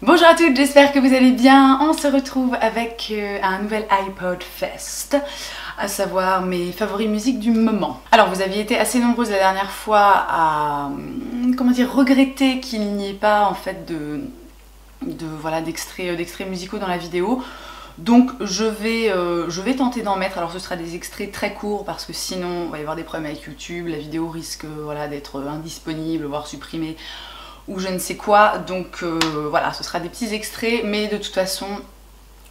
Bonjour à toutes, j'espère que vous allez bien. On se retrouve avec un nouvel iPod Fest, à savoir mes favoris musiques du moment. Alors vous aviez été assez nombreuses la dernière fois à regretter qu'il n'y ait pas en fait d'extraits musicaux dans la vidéo. Donc je vais tenter d'en mettre. Alors ce sera des extraits très courts parce que sinon il va y avoir des problèmes avec YouTube, la vidéo risque d'être indisponible, voire supprimée ou je ne sais quoi. Donc voilà, ce sera des petits extraits, mais de toute façon,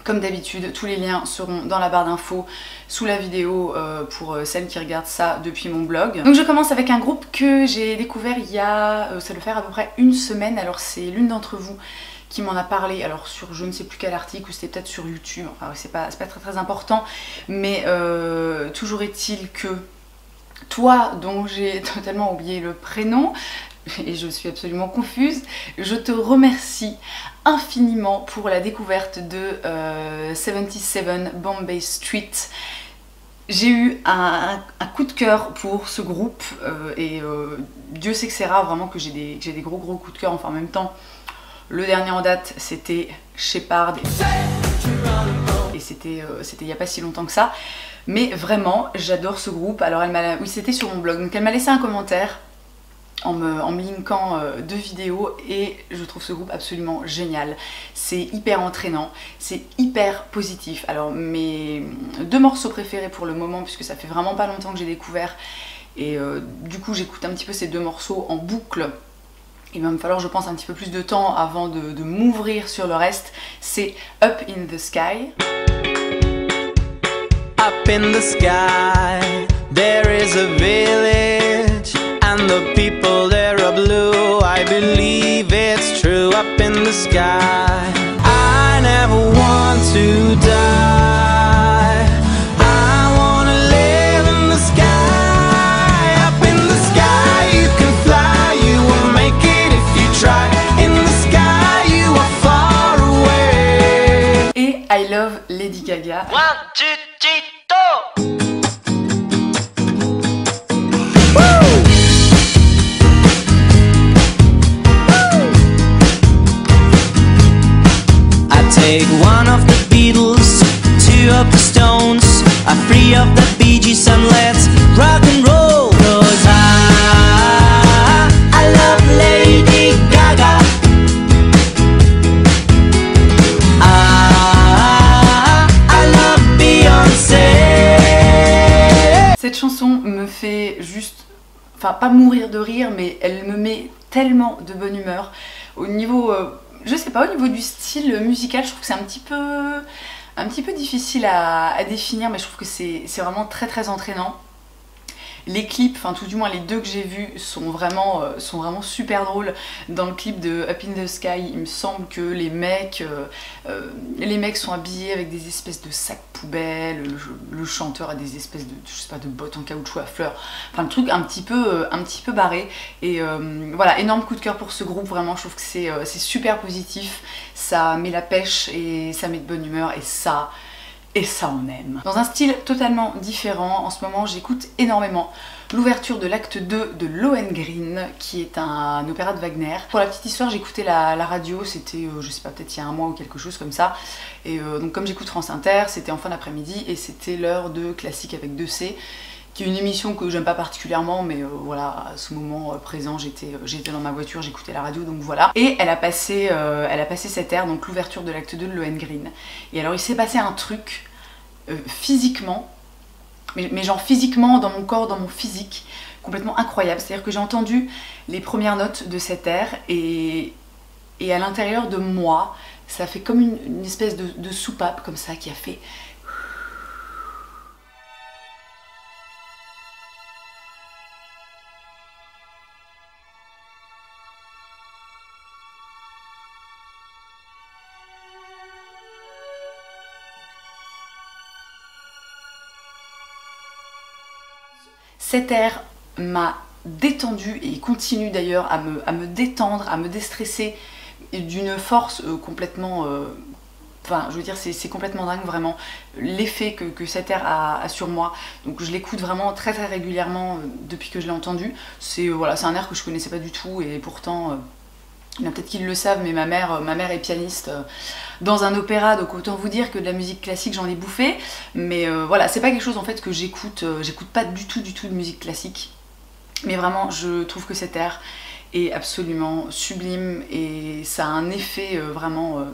comme d'habitude, tous les liens seront dans la barre d'infos sous la vidéo pour celles qui regardent ça depuis mon blog. Donc je commence avec un groupe que j'ai découvert il y a, ça doit faire à peu près une semaine. Alors c'est l'une d'entre vous qui m'en a parlé, alors sur je ne sais plus quel article, ou c'était peut-être sur YouTube, enfin c'est pas très important, mais toujours est-il que toi, dont j'ai totalement oublié le prénom, et je suis absolument confuse, je te remercie infiniment pour la découverte de 77 Bombay Street. J'ai eu un coup de cœur pour ce groupe et Dieu sait que c'est rare vraiment que j'ai des gros coups de cœur. Enfin en même temps, le dernier en date c'était Shepard et c'était il n'y a pas si longtemps que ça. Mais vraiment j'adore ce groupe. Alors oui, c'était sur mon blog, donc elle m'a laissé un commentaire en me linkant deux vidéos et je trouve ce groupe absolument génial. C'est hyper entraînant, c'est hyper positif. Alors mes deux morceaux préférés pour le moment, puisque ça fait vraiment pas longtemps que j'ai découvert et du coup j'écoute un petit peu ces deux morceaux en boucle. Il va me falloir, je pense, un petit peu plus de temps avant de m'ouvrir sur le reste. C'est Up in the Sky. Up in the sky, there is a village, and the people there are blue. I believe it's true. Up in the sky, I never want to die. I wanna live in the sky. Up in the sky, you can fly. You will make it if you try. In the sky, you are far away. Et I Love Lady Gaga. 1, 2, 3, 4. Take one of the Beatles, two of the Stones, a three of the Bee Gees, and let's rock and roll. 'Cause I love Lady Gaga. I love Beyoncé. Cette chanson me fait juste, enfin pas mourir de rire, mais elle me met tellement de bonne humeur. Au niveau je sais pas, au niveau du style musical, je trouve que c'est un petit peu difficile à définir, mais je trouve que c'est vraiment très entraînant. Les clips, enfin tout du moins les deux que j'ai vus, sont vraiment super drôles. Dans le clip de Up in the Sky, il me semble que les mecs sont habillés avec des espèces de sacs poubelles, le chanteur a des espèces de, je sais pas, de bottes en caoutchouc à fleurs, enfin le truc un petit peu barré. Et voilà, énorme coup de cœur pour ce groupe, vraiment je trouve que c'est super positif, ça met la pêche et ça met de bonne humeur et ça on aime. Dans un style totalement différent, en ce moment j'écoute énormément l'ouverture de l'acte 2 de Lohengrin, qui est un opéra de Wagner. Pour la petite histoire, j'écoutais la radio, c'était je sais pas, peut-être il y a un mois ou quelque chose comme ça. Et donc comme j'écoute France Inter, c'était en fin d'après-midi et c'était l'heure de Classique avec 2C, qui est une émission que j'aime pas particulièrement, mais voilà, à ce moment présent, j'étais dans ma voiture, j'écoutais la radio, donc voilà. Et elle a passé cette air, donc l'ouverture de l'acte 2 de Lohengrin. Et alors il s'est passé un truc physiquement, mais genre physiquement, dans mon corps, dans mon physique, complètement incroyable. C'est-à-dire que j'ai entendu les premières notes de cet air et à l'intérieur de moi, ça fait comme une espèce de soupape comme ça qui a fait... Cet air m'a détendue et continue d'ailleurs à me détendre, à me déstresser d'une force complètement... Enfin, je veux dire, c'est complètement dingue vraiment l'effet que cet air a sur moi. Donc je l'écoute vraiment très régulièrement depuis que je l'ai entendu. C'est voilà, c'est un air que je connaissais pas du tout et pourtant Il y en a peut-être qui le savent, mais ma mère est pianiste dans un opéra, donc autant vous dire que de la musique classique j'en ai bouffé. Mais voilà, c'est pas quelque chose en fait que j'écoute, j'écoute pas du tout de musique classique. Mais vraiment, je trouve que cet air est absolument sublime et ça a un effet vraiment,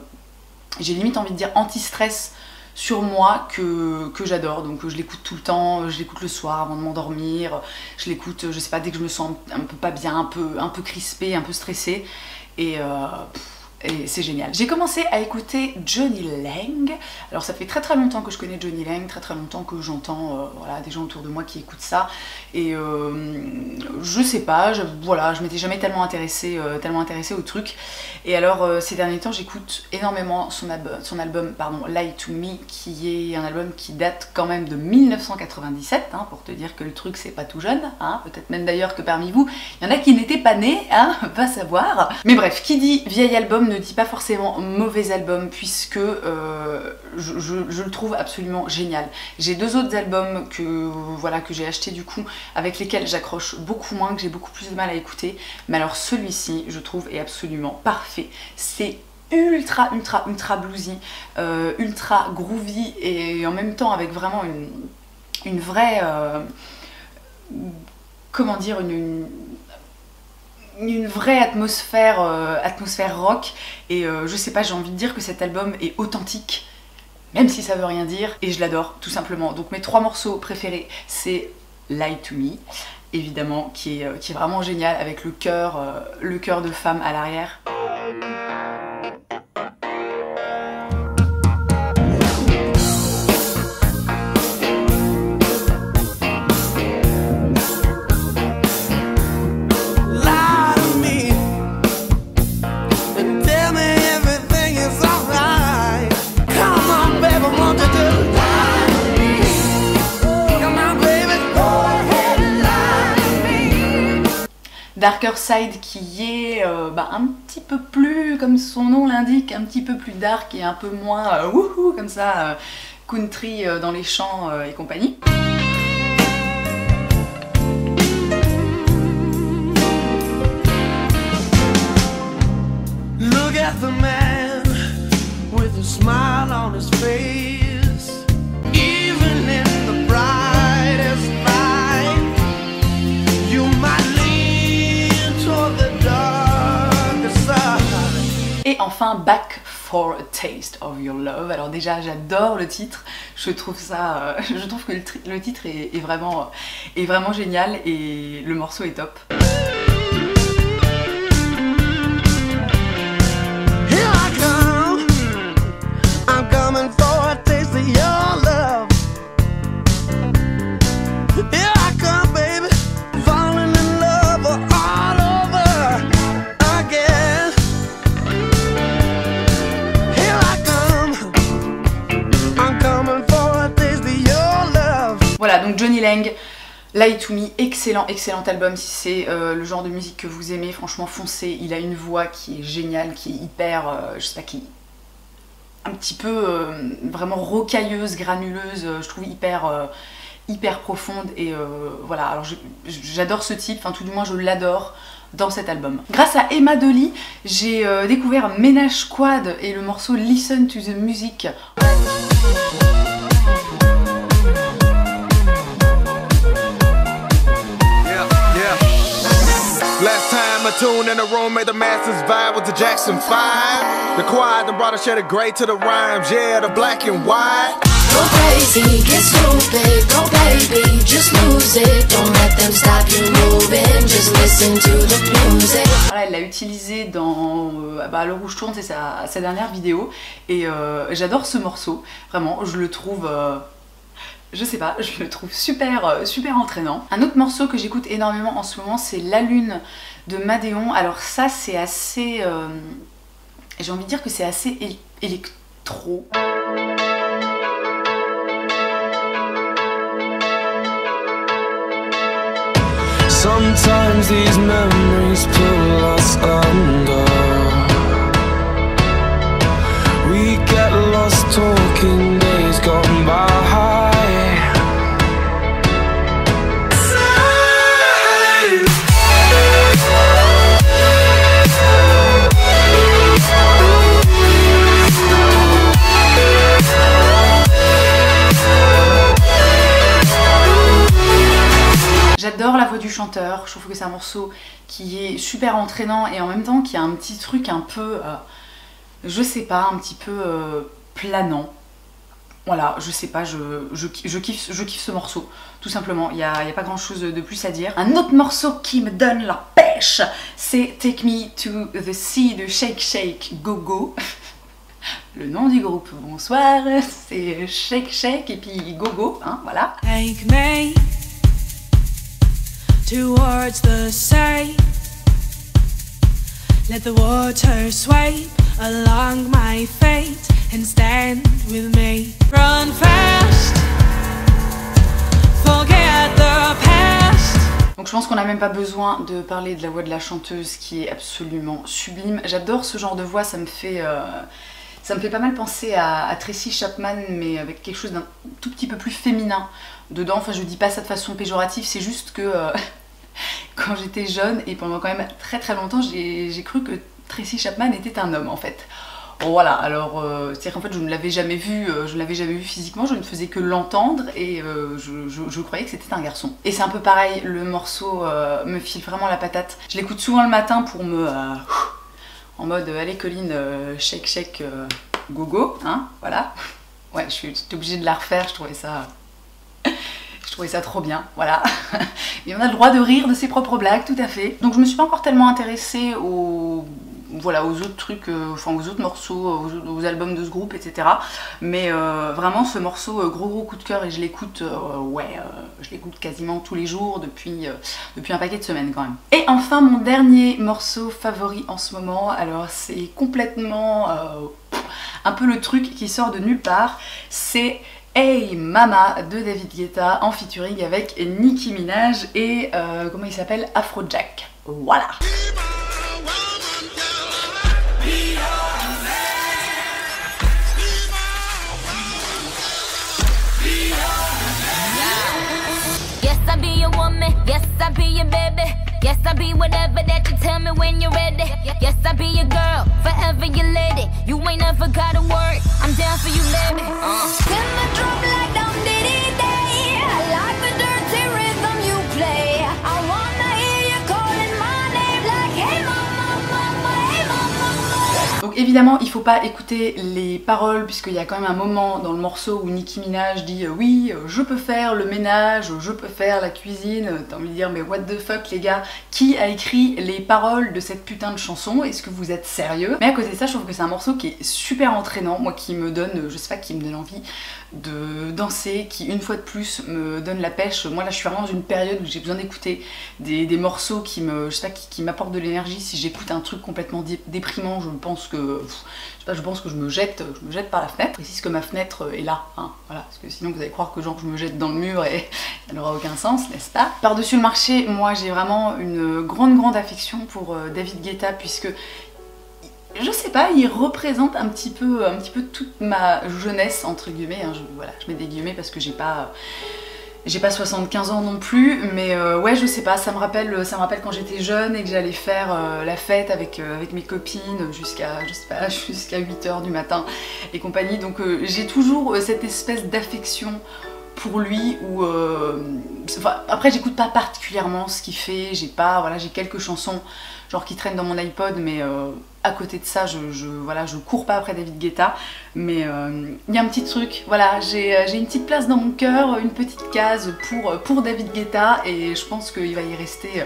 j'ai limite envie de dire anti-stress sur moi que j'adore. Donc je l'écoute tout le temps, je l'écoute le soir avant de m'endormir, je l'écoute, je sais pas, dès que je me sens un peu pas bien, un peu crispée, un peu stressée, et c'est génial. J'ai commencé à écouter Jonny Lang. Alors ça fait très longtemps que je connais Jonny Lang, très longtemps que j'entends voilà, des gens autour de moi qui écoutent ça. Et je sais pas, voilà, je m'étais jamais tellement intéressée au truc. Et alors ces derniers temps j'écoute énormément son album Lie to Me, qui est un album qui date quand même de 1997, hein, pour te dire que le truc c'est pas tout jeune, hein, peut-être même d'ailleurs que parmi vous, il y en a qui n'étaient pas nés, hein, va savoir. Mais bref, qui dit vieil album ne dit pas forcément mauvais album, puisque je le trouve absolument génial. J'ai deux autres albums que j'ai achetés du coup, avec lesquels j'accroche beaucoup moins, que j'ai beaucoup plus de mal à écouter, mais alors celui-ci je trouve est absolument parfait. C'est ultra bluesy, ultra groovy, et en même temps avec vraiment une vraie comment dire, une vraie atmosphère rock. Et je sais pas, j'ai envie de dire que cet album est authentique, même si ça veut rien dire, et je l'adore tout simplement. Donc mes trois morceaux préférés, c'est Lie to Me, évidemment, qui est vraiment génial, avec le chœur de femme à l'arrière. Darker Side, qui est un petit peu plus, comme son nom l'indique, un petit peu plus dark et un peu moins wouhou comme ça, country dans les champs et compagnie. Look at the man with a smile on his face, even in the brightest light. You might et enfin Back for a Taste of Your Love. Alors déjà j'adore le titre, je trouve que le titre est vraiment génial et le morceau est top. Voilà, donc Jonny Lang, Lie to Me, excellent album. Si c'est le genre de musique que vous aimez, franchement foncez. Il a une voix qui est géniale, qui est hyper, je sais pas, qui est un petit peu vraiment rocailleuse, granuleuse, je trouve hyper profonde. Et voilà, alors j'adore ce type, enfin tout du moins je l'adore dans cet album. Grâce à Emma Dolly, j'ai découvert Ménage Squad et le morceau Listen to the Music. Last time a tune in the room made the masses vibe with the Jackson 5. The quiet and brought a shade of grey to the rhymes, yeah, the black and white. Go crazy, get stupid, go baby, just lose it. Don't let them stop you moving, just listen to the music. Voilà, elle l'a utilisé dans Le Rouge Tourne, c'est sa dernière vidéo. Et j'adore ce morceau, vraiment, je le trouve... je sais pas, je le trouve super entraînant. Un autre morceau que j'écoute énormément en ce moment, c'est La Lune de Madeon. Alors ça, c'est assez... j'ai envie de dire que c'est assez électro. Sometimes these memories pull us under. We get lost talking days gone by. chanteur, je trouve que c'est un morceau qui est super entraînant et en même temps qui a un petit truc un peu, je sais pas, un petit peu planant. Voilà, je sais pas, je kiffe ce morceau, tout simplement, il y a pas grand chose de plus à dire. Un autre morceau qui me donne la pêche, c'est Take Me to the Sea de Shake Shake Go Go. Le nom du groupe, bonsoir, c'est Shake Shake et puis Go Go, hein, voilà. Take me towards the sea. Let the water sweep along my feet and stand with me. Run fast, forget the past. Donc je pense qu'on n'a même pas besoin de parler de la voix de la chanteuse qui est absolument sublime. J'adore ce genre de voix, ça me fait pas mal penser à Tracy Chapman, mais avec quelque chose d'un tout petit peu plus féminin dedans. Enfin, je dis pas ça de façon péjorative, c'est juste que quand j'étais jeune et pendant quand même très longtemps, j'ai cru que Tracy Chapman était un homme en fait. Voilà, alors c'est-à-dire qu'en fait je ne l'avais jamais vu, physiquement, je ne faisais que l'entendre et je croyais que c'était un garçon. Et c'est un peu pareil, le morceau me file vraiment la patate. Je l'écoute souvent le matin pour me... en mode allez Colline, shake shake go go, hein, voilà. Ouais, j'étais obligée de la refaire, je trouvais ça trop bien, voilà. Et on a le droit de rire de ses propres blagues, tout à fait. Donc je me suis pas encore tellement intéressée aux autres trucs, enfin aux autres morceaux, aux albums de ce groupe, etc. Mais vraiment ce morceau, gros coup de cœur, et je l'écoute, je l'écoute quasiment tous les jours depuis un paquet de semaines quand même. Et enfin mon dernier morceau favori en ce moment, alors c'est complètement un peu le truc qui sort de nulle part, c'est Hey Mama de David Guetta en featuring avec Nicki Minaj et comment il s'appelle, Afrojack. Voilà. Yes, I be your woman. Yes, I be your baby. Yes, I be whatever that you tell me when you're ready. Yes, I be your girl, forever your lady. You ain't never gotta worry, I'm down for you, baby. Send my drum like down diddy day. I like the dirty rhythm you play. I wanna hear you calling my name like hey mama, mama, hey mama. Donc évidemment il faut pas écouter les paroles puisqu'il y a quand même un moment dans le morceau où Nicki Minaj dit oui je peux faire le ménage, je peux faire la cuisine. T'as envie de dire mais what the fuck les gars, qui a écrit les paroles de cette putain de chanson? Est-ce que vous êtes sérieux? Mais à côté de ça je trouve que c'est un morceau qui est super entraînant, moi qui me donne, je sais pas, qui me donne envie de danser, qui une fois de plus me donne la pêche. Moi là je suis vraiment dans une période où j'ai besoin d'écouter des morceaux qui me, je sais pas, qui m'apportent de l'énergie. Si j'écoute un truc complètement déprimant, je pense que je pense que je me jette par la fenêtre. Je précise que ma fenêtre est là, hein, voilà, parce que sinon vous allez croire que genre je me jette dans le mur et ça n'aura aucun sens, n'est-ce pas? Par-dessus le marché, moi j'ai vraiment une grande affection pour David Guetta, puisque je sais pas, il représente un petit peu toute ma jeunesse entre guillemets, hein, voilà, je mets des guillemets parce que j'ai pas 75 ans non plus, mais ouais je sais pas, ça me rappelle quand j'étais jeune et que j'allais faire la fête avec mes copines jusqu'à 8h du matin et compagnie. Donc j'ai toujours cette espèce d'affection pour lui où enfin, après j'écoute pas particulièrement ce qu'il fait, j'ai quelques chansons genre qui traînent dans mon iPod, mais à côté de ça je cours pas après David Guetta, mais il y a un petit truc, voilà, j'ai une petite place dans mon cœur, une petite case pour David Guetta, et je pense qu'il va y rester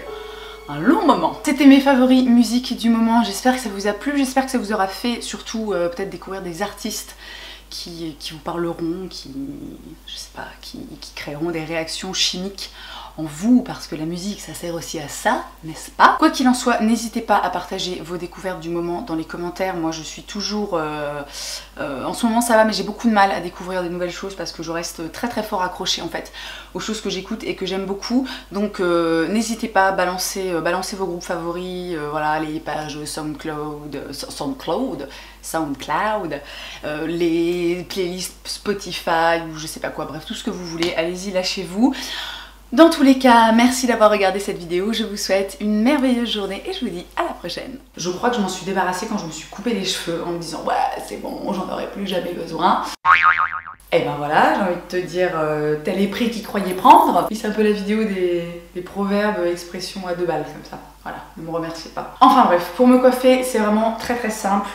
un long moment. C'était mes favoris musique du moment, j'espère que ça vous a plu, j'espère que ça vous aura fait surtout peut-être découvrir des artistes qui vous parleront, qui créeront des réactions chimiques en vous, parce que la musique ça sert aussi à ça, n'est-ce pas? Quoi qu'il en soit, n'hésitez pas à partager vos découvertes du moment dans les commentaires. Moi je suis toujours en ce moment ça va, mais j'ai beaucoup de mal à découvrir des nouvelles choses parce que je reste très fort accrochée en fait aux choses que j'écoute et que j'aime beaucoup. Donc n'hésitez pas à balancer vos groupes favoris, voilà, les pages SoundCloud, les playlists Spotify ou je sais pas quoi, bref tout ce que vous voulez, allez-y, lâchez-vous. Dans tous les cas, merci d'avoir regardé cette vidéo, je vous souhaite une merveilleuse journée et je vous dis à la prochaine. Je crois que je m'en suis débarrassée quand je me suis coupé les cheveux en me disant ouais c'est bon, j'en aurai plus jamais besoin. Et ben voilà, j'ai envie de te dire, tel est prix qu'il croyait prendre. Puis c'est un peu la vidéo des proverbes, expressions à 2 balles comme ça. Voilà, ne me remerciez pas. Enfin bref, pour me coiffer, c'est vraiment très simple.